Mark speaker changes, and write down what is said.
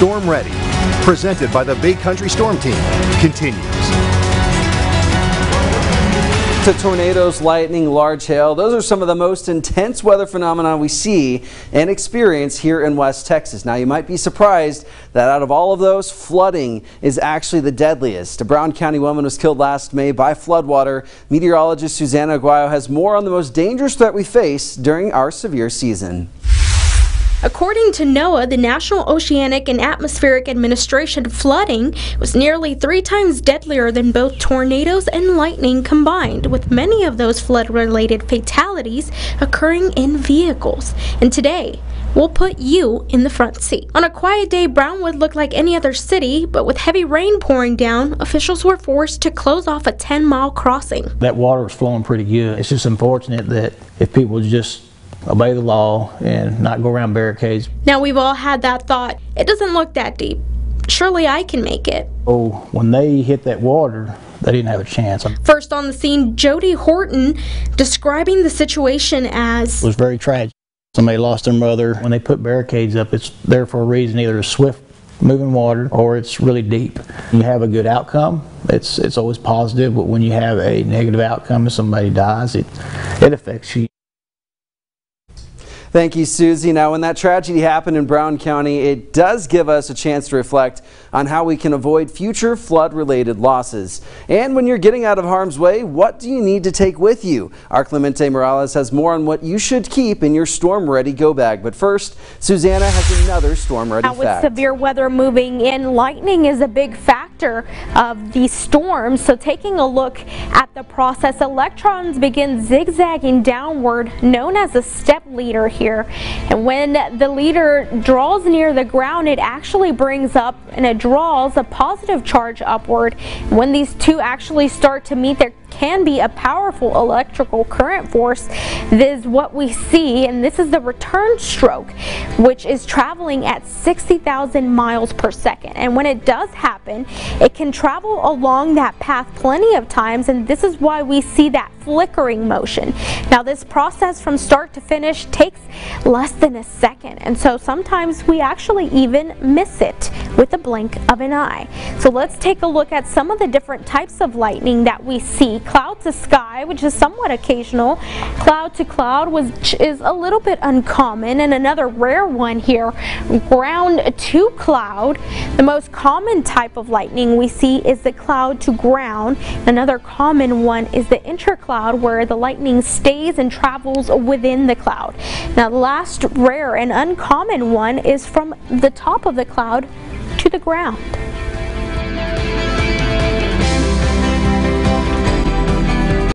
Speaker 1: Storm Ready, presented by the Big Country Storm Team, continues.
Speaker 2: To tornadoes, lightning, large hail, those are some of the most intense weather phenomena we see and experience here in West Texas. Now, you might be surprised that out of all of those, flooding is actually the deadliest. A Brown County woman was killed last May by floodwater. Meteorologist Susana Aguayo has more on the most dangerous threat we face during our severe season.
Speaker 3: According to NOAA, the National Oceanic and Atmospheric Administration, flooding was nearly 3 times deadlier than both tornadoes and lightning combined, with many of those flood-related fatalities occurring in vehicles. And today, we'll put you in the front seat. On a quiet day, Brownwood looked like any other city, but with heavy rain pouring down, officials were forced to close off a 10-mile crossing.
Speaker 4: That water was flowing pretty good. It's just unfortunate that if people just obey the law and not go around barricades.
Speaker 3: Now, we've all had that thought, it doesn't look that deep. Surely I can make it.
Speaker 4: Oh, when they hit that water, they didn't have a chance.
Speaker 3: First on the scene, Jody Horton describing the situation as,
Speaker 4: it was very tragic. Somebody lost their mother. When they put barricades up, it's there for a reason. Either it's swift moving water or it's really deep. You have a good outcome, it's always positive, but when you have a negative outcome and somebody dies, it affects you.
Speaker 2: Thank you, Susie. Now, when that tragedy happened in Brown County, it does give us a chance to reflect on how we can avoid future flood-related losses. And when you're getting out of harm's way, what do you need to take with you? Our Clemente Morales has more on what you should keep in your storm-ready go bag. But first, Susanna has another storm-ready fact.
Speaker 3: With severe weather moving in, lightning is a big factor of these storms. So taking a look at the process, electrons begin zigzagging downward, known as a step leader here. And when the leader draws near the ground, it actually brings up and it draws a positive charge upward. When these two actually start to meet, there can be a powerful electrical current force. This is what we see, and this is the return stroke, which is traveling at 60,000 miles per second. And when it does happen, it can travel along that path plenty of times, and this is why we see that flickering motion. Now, this process from start to finish takes less than a second, and so sometimes we actually even miss it with a blink of an eye. So let's take a look at some of the different types of lightning that we see. Cloud to sky, which is somewhat occasional. Cloud to cloud, which is a little bit uncommon. And another rare one here, ground to cloud. The most common type of lightning we see is the cloud to ground. Another common one is the intercloud, where the lightning stays and travels within the cloud. Now, the last rare and uncommon one is from the top of the cloud to the ground.